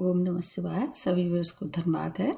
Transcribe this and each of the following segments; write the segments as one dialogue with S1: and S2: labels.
S1: ओम नमः शिवाय। सभी व्यूअर्स को धन्यवाद है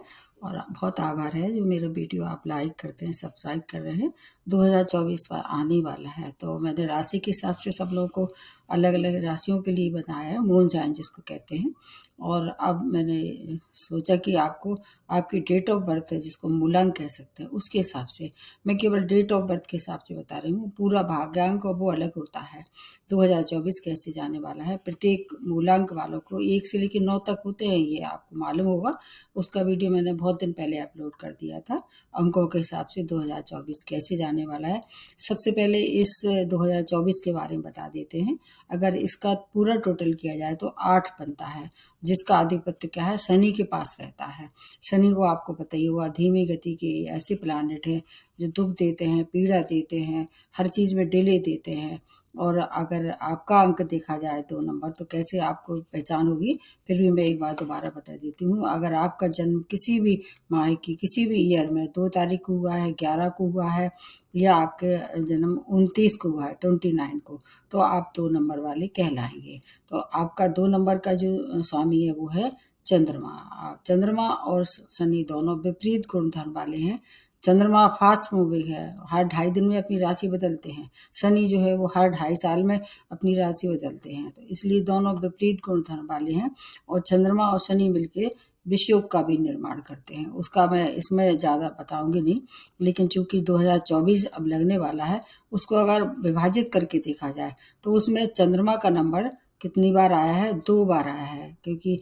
S1: और बहुत आभार है जो मेरा वीडियो आप लाइक करते हैं, सब्सक्राइब कर रहे हैं। 2024 आने वाला है तो मैंने राशि के हिसाब से सब लोगों को अलग अलग राशियों के लिए बनाया है, मून साइन जिसको कहते हैं। और अब मैंने सोचा कि आपको आपकी डेट ऑफ बर्थ है जिसको मूलांक कह सकते हैं, उसके हिसाब से मैं केवल डेट ऑफ बर्थ के हिसाब से बता रही हूँ। पूरा भाग्यांक वो अलग होता है। 2024 कैसे जाने वाला है, प्रत्येक मूलांक वालों को 1 से लेकर 9 तक होते हैं, ये आपको मालूम होगा। उसका वीडियो मैंने बहुत दिन पहले अपलोड कर दिया था। अंकों के हिसाब से 2024 कैसे जाने वाला है। सबसे पहले इस 2024 के बारे में बता देते हैं। अगर इसका पूरा टोटल किया जाए तो 8 बनता है, जिसका आधिपत्य क्या है, शनि के पास रहता है। शनि को आपको पता ही हुआ, धीमी गति के ऐसे प्लानेट हैं जो दुख देते हैं, पीड़ा देते हैं, हर चीज़ में डिले देते हैं। और अगर आपका अंक देखा जाए 2 नंबर, तो कैसे आपको पहचान होगी, फिर भी मैं एक बार दोबारा बता देती हूँ। अगर आपका जन्म किसी भी माह की किसी भी ईयर में 2 तारीख को हुआ है, 11 को हुआ है, या आपके जन्म 29 को हुआ है, 29 को, तो आप 2 नंबर वाले कहलाएंगे। तो आपका 2 नंबर का जो स्वामी है वो है चंद्रमा। चंद्रमा और शनि दोनों विपरीत गुण धर्म वाले हैं। चंद्रमा फास्ट मूविंग है, हर 2.5 दिन में अपनी राशि बदलते हैं। शनि जो है वो हर 2.5 साल में अपनी राशि बदलते हैं, तो इसलिए दोनों विपरीत गुण धर्म वाले हैं। और चंद्रमा और शनि मिलके विषयोग का भी निर्माण करते हैं। उसका मैं इसमें ज़्यादा बताऊंगी नहीं, लेकिन चूंकि 2024 अब लगने वाला है, उसको अगर विभाजित करके देखा जाए तो उसमें चंद्रमा का नंबर कितनी बार आया है, 2 बार आया है। क्योंकि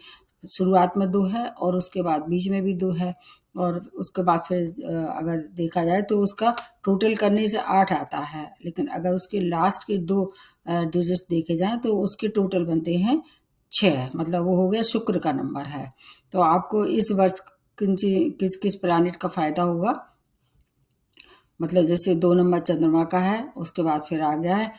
S1: शुरुआत में 2 है और उसके बाद बीच में भी 2 है, और उसके बाद फिर अगर देखा जाए तो उसका टोटल करने से 8 आता है। लेकिन अगर उसके लास्ट के 2 डिजिट्स देखे जाएं तो उसके टोटल बनते हैं 6, मतलब वो हो गया शुक्र का नंबर है। तो आपको इस वर्ष किस किस प्लैनेट का फायदा होगा, मतलब जैसे 2 नंबर चंद्रमा का है, उसके बाद फिर आ गया है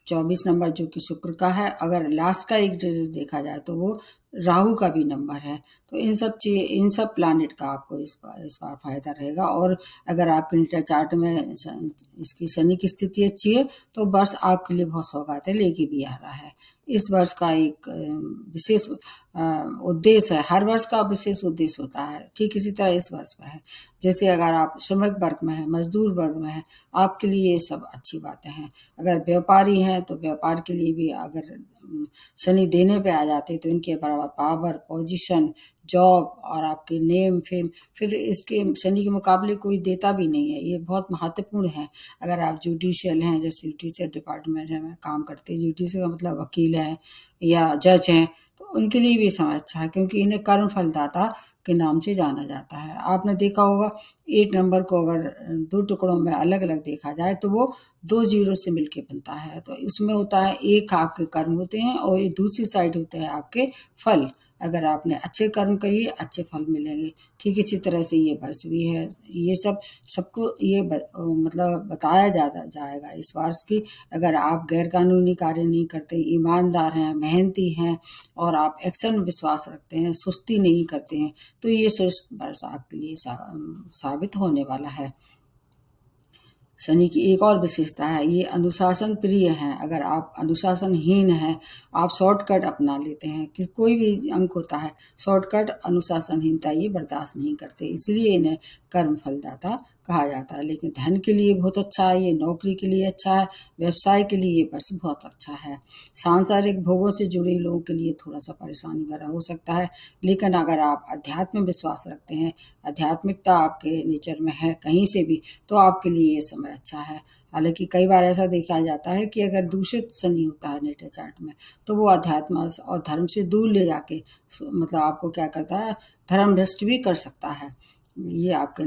S1: 24 नंबर जो कि शुक्र का है। अगर लास्ट का एक डिजिट देखा जाए तो वो राहु का भी नंबर है। तो इन सब प्लैनेट का आपको इस बार फायदा रहेगा। और अगर आपके नेटल चार्ट में इसकी शनि की स्थिति अच्छी है तो वर्ष आपके लिए बहुत सौगातें लेके भी आ रहा है। इस वर्ष का एक विशेष उद्देश्य है, हर वर्ष का विशेष उद्देश्य होता है, ठीक इसी तरह इस वर्ष में है। जैसे अगर आप श्रमिक वर्ग में है, मजदूर वर्ग में है, आपके लिए ये सब अच्छी बातें हैं। अगर व्यापारी हैं तो व्यापार के लिए भी अगर शनि देने पे आ जाते तो इनके बराबर पावर, पोजीशन, जॉब और आपके नेम फेम, फिर इसके शनि के मुकाबले कोई देता भी नहीं है। ये बहुत महत्वपूर्ण है। अगर आप जुडिशियल हैं, जैसे जुडिशियल डिपार्टमेंट में काम करते हैं, जुडिशियल का मतलब वकील हैं या जज हैं, तो उनके लिए भी समय अच्छा है, क्योंकि इन्हें कर्म फलदाता के नाम से जाना जाता है। आपने देखा होगा 8 नंबर को अगर 2 टुकड़ों में अलग अलग देखा जाए तो वो 2 जीरो से मिलके बनता है। तो उसमें होता है, एक आपके कर्म होते हैं और ये दूसरी साइड होते हैं आपके फल। अगर आपने अच्छे कर्म करिए, अच्छे फल मिलेंगे। ठीक इसी तरह से ये वर्ष भी है। ये सबको ये मतलब बताया जाएगा इस वर्ष की। अगर आप गैर कानूनी कार्य नहीं करते, ईमानदार हैं, मेहनती हैं और आप एक्शन में विश्वास रखते हैं, सुस्ती नहीं करते हैं, तो ये श्रेष्ठ वर्ष आपके लिए साबित होने वाला है। शनि की एक और विशेषता है, ये अनुशासन प्रिय हैं। अगर आप अनुशासनहीन हैं, आप शॉर्टकट अपना लेते हैं, कि कोई भी अंक होता है, शॉर्टकट अनुशासनहीनता ये बर्दाश्त नहीं करते, इसलिए इन्हें कर्म फलदाता कहा जाता है। लेकिन धन के लिए बहुत अच्छा है, ये नौकरी के लिए अच्छा है, व्यवसाय के लिए ये वर्ष बहुत अच्छा है। सांसारिक भोगों से जुड़े लोगों के लिए थोड़ा सा परेशानी भरा हो सकता है, लेकिन अगर आप अध्यात्म में विश्वास रखते हैं, आध्यात्मिकता आपके नेचर में है कहीं से भी, तो आपके लिए ये समय अच्छा है। हालांकि कई बार ऐसा देखा जाता है कि अगर दूषित शनि होता है नेटल चार्ट में, तो वो अध्यात्म और धर्म से दूर ले जाके मतलब आपको क्या करता है, धर्म भ्रष्ट भी कर सकता है। ये आपके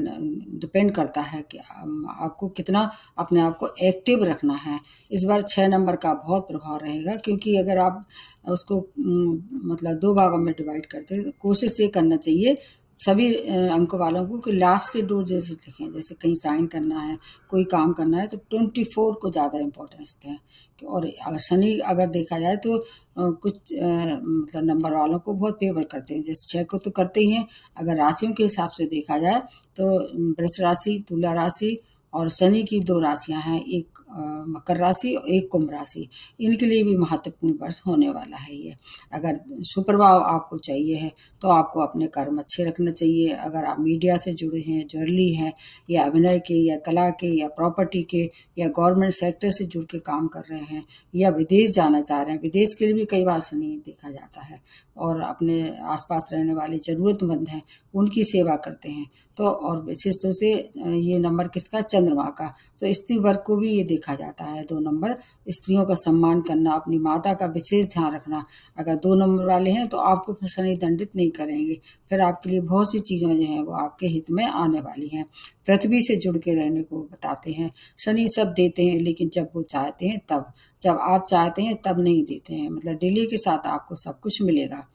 S1: डिपेंड करता है कि आपको कितना अपने आप को एक्टिव रखना है। इस बार 6 नंबर का बहुत प्रभाव रहेगा, क्योंकि अगर आप उसको मतलब 2 भागों में डिवाइड करते हैं तो कोशिश ये करना चाहिए सभी अंक वालों को कि लास्ट के 2 डिजिट लिखें। जैसे कहीं साइन करना है, कोई काम करना है, तो 24 को ज़्यादा इम्पोर्टेंस दें। और अगर शनि अगर देखा जाए तो कुछ मतलब नंबर वालों को बहुत फेवर करते हैं, जैसे 6 को तो करते ही हैं। अगर राशियों के हिसाब से देखा जाए तो वृष राशि, तुला राशि और शनि की 2 राशियां हैं, एक मकर राशि और एक कुंभ राशि। इनके लिए भी महत्वपूर्ण वर्ष होने वाला है ये। अगर सुप्रभाव आपको चाहिए है तो आपको अपने कर्म अच्छे रखना चाहिए। अगर आप मीडिया से जुड़े हैं, ज्वेलरी हैं, या अभिनय के, या कला के, या प्रॉपर्टी के, या गवर्नमेंट सेक्टर से जुड़ के काम कर रहे हैं, या विदेश जाना चाह रहे हैं, विदेश के लिए भी कई बार शनि देखा जाता है, और अपने आसपास रहने वाले ज़रूरतमंद हैं उनकी सेवा करते हैं, तो और विशेष तौर से ये नंबर किसका, चंद्रमा का। तो स्त्री वर्ग को भी ये देखा जाता है 2 नंबर। स्त्रियों का सम्मान करना, अपनी माता का विशेष ध्यान रखना। अगर 2 नंबर वाले हैं तो आपको फिर शनि दंडित नहीं करेंगे, फिर आपके लिए बहुत सी चीज़ें जो हैं वो आपके हित में आने वाली हैं। पृथ्वी से जुड़ के रहने को बताते हैं। शनि सब देते हैं लेकिन जब वो चाहते हैं तब, जब आप चाहते हैं तब नहीं देते हैं, मतलब डिले के साथ आपको सब कुछ मिलेगा।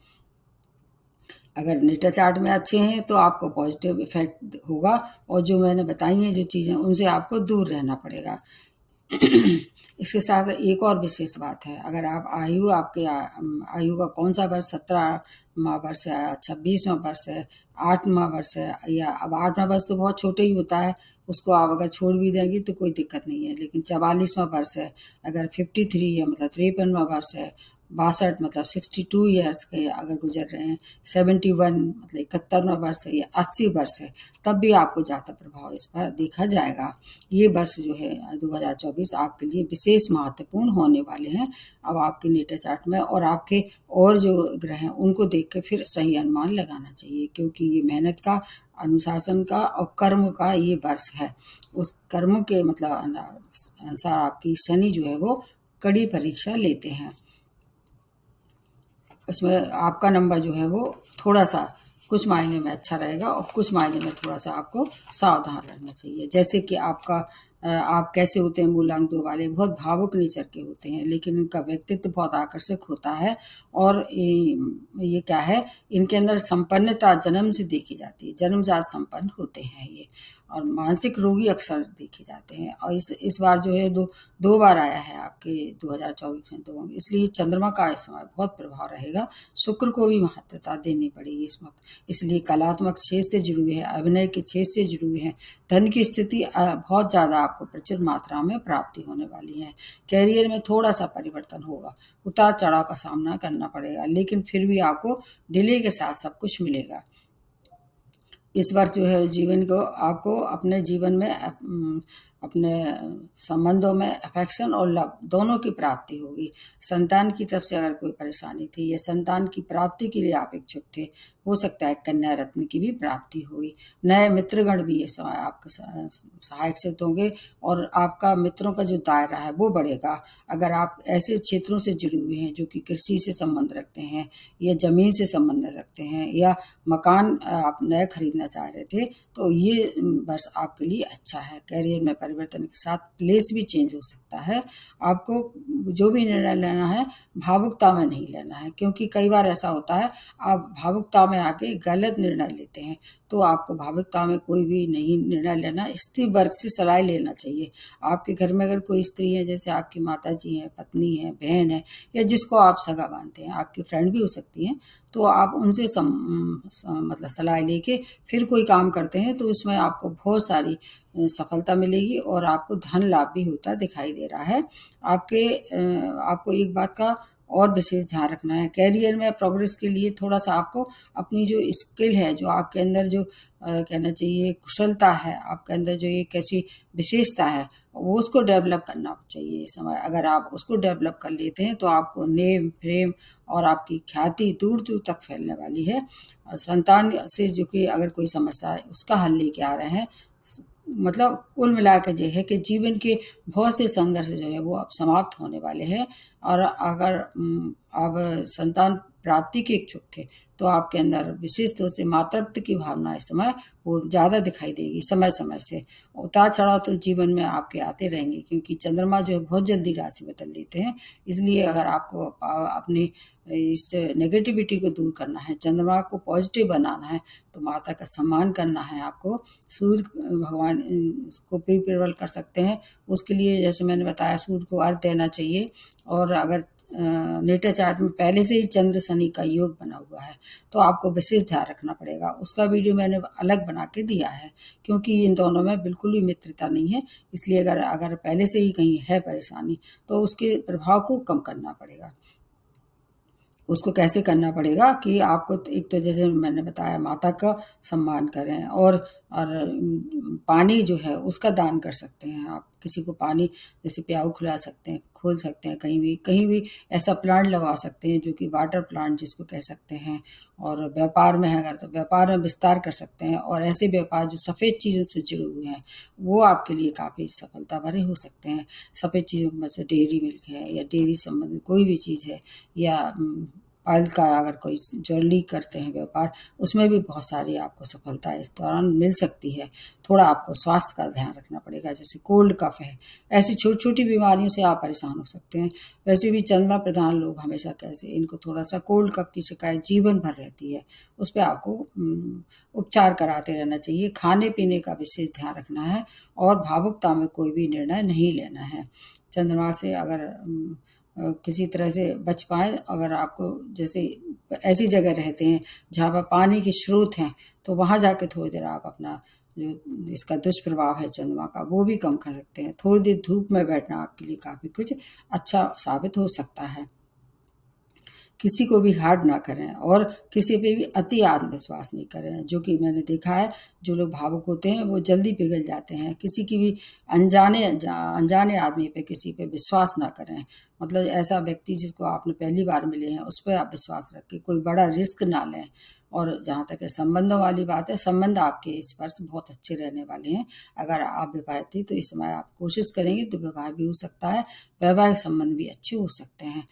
S1: अगर नेटा चार्ट में अच्छे हैं तो आपको पॉजिटिव इफेक्ट होगा, और जो मैंने बताई हैं जो चीज़ें, उनसे आपको दूर रहना पड़ेगा। इसके साथ एक और विशेष बात है, अगर आप आयु, आपके आयु का कौन सा वर्ष, 17वां वर्ष है, 26वां वर्ष है, 8वां वर्ष है, या अब 8वां वर्ष तो बहुत छोटे ही होता है, उसको आप अगर छोड़ भी देंगे तो कोई दिक्कत नहीं है। लेकिन 44वां वर्ष है, अगर 53 है मतलब 53वां वर्ष है, 62 मतलब 62 ईयर्स के अगर गुजर रहे हैं, 71 मतलब 71वां वर्ष है, या 80 वर्ष है, तब भी आपको ज़्यादा प्रभाव इस पर देखा जाएगा। ये वर्ष जो है 2024 आपके लिए विशेष महत्वपूर्ण होने वाले हैं। अब आपके नेटा चार्ट में और आपके और जो ग्रह हैं उनको देख के फिर सही अनुमान लगाना चाहिए, क्योंकि ये मेहनत का, अनुशासन का और कर्म का ये वर्ष है। उस कर्म के मतलब अनुसार आपकी शनि जो है वो कड़ी परीक्षा लेते हैं। इसमें आपका नंबर जो है वो थोड़ा सा कुछ मायने में अच्छा रहेगा और कुछ मायने में थोड़ा सा आपको सावधान रहना चाहिए। जैसे कि आप कैसे होते हैं, मूलांक 2 वाले बहुत भावुक नेचर के होते हैं, लेकिन इनका व्यक्तित्व बहुत आकर्षक होता है, और ये क्या है, इनके अंदर संपन्नता जन्म से देखी जाती है, जन्मजात संपन्न होते हैं ये, और मानसिक रोगी अक्सर देखे जाते हैं। और इस बार जो है दो बार आया है आपके 2024 में 2, इसलिए चंद्रमा का इस समय बहुत प्रभाव रहेगा। शुक्र को भी महत्वता देनी पड़ेगी इस वक्त, इसलिए कलात्मक क्षेत्र से जुड़े हुए हैं, अभिनय के क्षेत्र से जुड़े हुए हैं, धन की स्थिति बहुत ज़्यादा आपको प्रचुर मात्रा में प्राप्ति होने वाली है। कैरियर में थोड़ा सा परिवर्तन होगा, उतार चढ़ाव का सामना करना पड़ेगा, लेकिन फिर भी आपको डिले के साथ सब कुछ मिलेगा। इस वर्ष जो है जीवन को आपको अपने जीवन में अपने संबंधों में अफेक्शन और लव दोनों की प्राप्ति होगी। संतान की तरफ से अगर कोई परेशानी थी या संतान की प्राप्ति के लिए आप इच्छुक थे, हो सकता है कन्या रत्न की भी प्राप्ति होगी। नए मित्रगण भी ये समय आपके सहायक सिद्ध होंगे, और आपका मित्रों का जो दायरा है वो बढ़ेगा। अगर आप ऐसे क्षेत्रों से जुड़े हुए हैं जो कि कृषि से संबंध रखते हैं, या जमीन से संबंध रखते हैं, या मकान आप नए खरीदना चाह रहे थे, तो ये वर्ष आपके लिए अच्छा है। कैरियर में परिवर्तन के साथ प्लेस भी चेंज हो सकता है। आपको जो भी निर्णय लेना है भावुकता में नहीं लेना है, क्योंकि कई बार ऐसा होता है आप भावुकता में आके गलत निर्णय लेते हैं। तो आपको भावुकता में कोई भी नहीं निर्णय लेना, स्त्री वर्ग से सलाह लेना चाहिए। आपके घर में अगर कोई स्त्री है, जैसे आपकी माता जी हैं, पत्नी है, बहन है, या जिसको आप सगा मानते हैं, आपकी फ्रेंड भी हो सकती हैं, तो आप उनसे मतलब सलाह लेके फिर कोई काम करते हैं तो उसमें आपको बहुत सारी सफलता मिलेगी, और आपको धन लाभ भी होता दिखाई दे रहा है। आपको एक बात का और विशेष ध्यान रखना है, कैरियर में प्रोग्रेस के लिए थोड़ा सा आपको अपनी जो स्किल है, जो आपके अंदर जो कहना चाहिए कुशलता है, आपके अंदर जो एक ऐसी विशेषता है, वो उसको डेवलप करना चाहिए इस समय। अगर आप उसको डेवलप कर लेते हैं तो आपको नेम फेम और आपकी ख्याति दूर दूर तक फैलने वाली है। संतान से जो कि अगर कोई समस्या है उसका हल लेके आ रहे हैं, मतलब कुल मिलाकर ये है कि जीवन के बहुत से संघर्ष जो है वो अब समाप्त होने वाले हैं। और अगर आप संतान प्राप्ति के इच्छुक थे तो आपके अंदर विशेष तौर से मातृत्व की भावना इस समय वो ज़्यादा दिखाई देगी। समय समय से उतार चढ़ाव तो जीवन में आपके आते रहेंगे, क्योंकि चंद्रमा जो है बहुत जल्दी राशि बदल देते हैं। इसलिए अगर आपको अपनी इस नेगेटिविटी को दूर करना है, चंद्रमा को पॉजिटिव बनाना है, तो माता का सम्मान करना है। आपको सूर्य भगवान को भी प्रबल कर सकते हैं, उसके लिए जैसे मैंने बताया सूर्य को अर्घ देना चाहिए, और अगर नेटा चार्ट में पहले से ही चंद्र शनि का योग बना हुआ है तो आपको विशेष ध्यान रखना पड़ेगा। उसका वीडियो मैंने अलग बना के दिया है, क्योंकि इन दोनों में बिल्कुल भी मित्रता नहीं है। इसलिए अगर पहले से ही कहीं है परेशानी तो उसके प्रभाव को कम करना पड़ेगा। उसको कैसे करना पड़ेगा कि आपको एक तो जैसे मैंने बताया माता का सम्मान करें, और पानी जो है उसका दान कर सकते हैं आप। किसी को पानी जैसे प्याऊ खिला सकते हैं, खोल सकते हैं, कहीं भी ऐसा प्लांट लगा सकते हैं जो कि वाटर प्लांट जिसको कह सकते हैं। और व्यापार में है अगर तो व्यापार में विस्तार कर सकते हैं, और ऐसे व्यापार जो सफ़ेद चीज़ों से जुड़े हुए हैं वो आपके लिए काफ़ी सफलता भरे हो सकते हैं। सफ़ेद चीज़ों में से डेयरी मिल्क है या डेयरी संबंधित कोई भी चीज़ है, या ऑयल का अगर कोई ज्वेलरी करते हैं व्यापार, उसमें भी बहुत सारी आपको सफलता इस दौरान मिल सकती है। थोड़ा आपको स्वास्थ्य का ध्यान रखना पड़ेगा, जैसे कोल्ड कफ है, ऐसी छोटी छोटी बीमारियों से आप परेशान हो सकते हैं। वैसे भी चंद्रमा प्रधान लोग हमेशा कैसे इनको थोड़ा सा कोल्ड कफ की शिकायत जीवन भर रहती है, उस पर आपको उपचार कराते रहना चाहिए। खाने पीने का विशेष ध्यान रखना है, और भावुकता में कोई भी निर्णय नहीं लेना है। चंद्रमा से अगर किसी तरह से बच पाए, अगर आपको जैसे ऐसी जगह रहते हैं जहाँ पर पानी के स्रोत हैं तो वहाँ जाके थोड़ी देर आप अपना जो इसका दुष्प्रभाव है चंद्रमा का वो भी कम कर सकते हैं। थोड़ी देर धूप में बैठना आपके लिए काफ़ी कुछ अच्छा साबित हो सकता है। किसी को भी हार्ड ना करें, और किसी पे भी अति आत्मविश्वास नहीं करें। जो कि मैंने देखा है जो लोग भावुक होते हैं वो जल्दी पिघल जाते हैं। किसी की भी अनजाने आदमी पे किसी पे विश्वास ना करें। मतलब ऐसा व्यक्ति जिसको आपने पहली बार मिले हैं उस पर आप विश्वास रखें, कोई बड़ा रिस्क ना लें। और जहाँ तक है संबंधों वाली बात है, संबंध आपके इस वर्ष बहुत अच्छे रहने वाले हैं। अगर आप विवाहित थी तो इस समय आप कोशिश करेंगे तो विवाह भी हो सकता है, वैवाहिक संबंध भी अच्छे हो सकते हैं।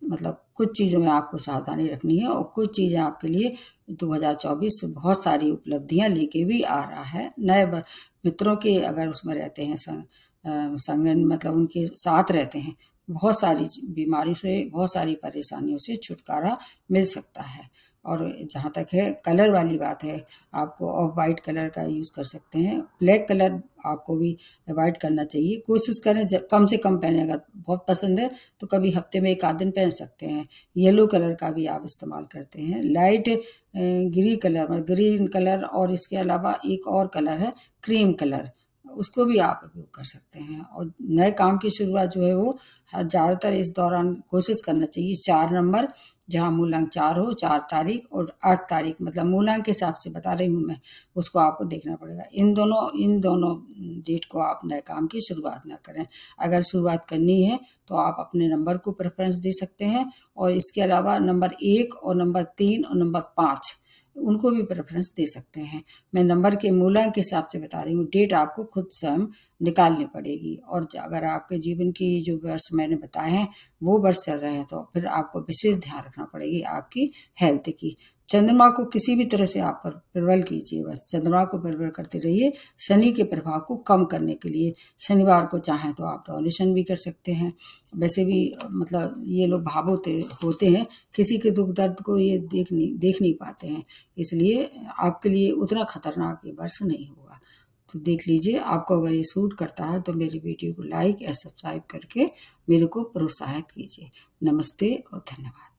S1: मतलब कुछ चीज़ों में आपको सावधानी रखनी है, और कुछ चीज़ें आपके लिए 2024 बहुत सारी उपलब्धियां लेके भी आ रहा है। नए मित्रों के अगर उसमें रहते हैं संगन, मतलब उनके साथ रहते हैं, बहुत सारी बीमारी से, बहुत सारी परेशानियों से छुटकारा मिल सकता है। और जहाँ तक है कलर वाली बात है, आपको ऑफ वाइट कलर का यूज़ कर सकते हैं। ब्लैक कलर आपको भी अवॉइड करना चाहिए। कोशिश करें कम से कम पहने। अगर बहुत पसंद है तो कभी हफ्ते में 1 आध दिन पहन सकते हैं। येलो कलर का भी आप इस्तेमाल करते हैं। लाइट ग्रीन कलर, और इसके अलावा एक और कलर है क्रीम कलर, उसको भी आप उपयोग कर सकते हैं। और नए काम की शुरुआत जो है वो ज़्यादातर इस दौरान कोशिश करना चाहिए 4 नंबर, जहाँ मूलांक 4 हो, 4 तारीख और 8 तारीख, मतलब मूलांक के हिसाब से बता रही हूँ मैं, उसको आपको देखना पड़ेगा। इन दोनों डेट को आप नए काम की शुरुआत ना करें। अगर शुरुआत करनी है तो आप अपने नंबर को प्रेफरेंस दे सकते हैं, और इसके अलावा नंबर 1 और नंबर 3 और नंबर 5 उनको भी प्रेफरेंस दे सकते हैं। मैं नंबर के मूलांक के हिसाब से बता रही हूँ, डेट आपको खुद स्वयं निकालनी पड़ेगी। और अगर आपके जीवन की जो वर्ष मैंने बताए हैं वो वर्ष चल रहे हैं तो फिर आपको विशेष ध्यान रखना पड़ेगी आपकी हेल्थ की। चंद्रमा को किसी भी तरह से आप पर प्रबल कीजिए, बस चंद्रमा को प्रबल करते रहिए शनि के प्रभाव को कम करने के लिए। शनिवार को चाहें तो आप डोनेशन भी कर सकते हैं। वैसे भी मतलब ये लोग भावुक होते हैं, किसी के दुख दर्द को ये देख नहीं पाते हैं, इसलिए आपके लिए उतना खतरनाक ये वर्ष नहीं होगा। तो देख लीजिए, आपको अगर ये सूट करता है तो मेरी वीडियो को लाइक या सब्सक्राइब करके मेरे को प्रोत्साहित कीजिए। नमस्ते और धन्यवाद।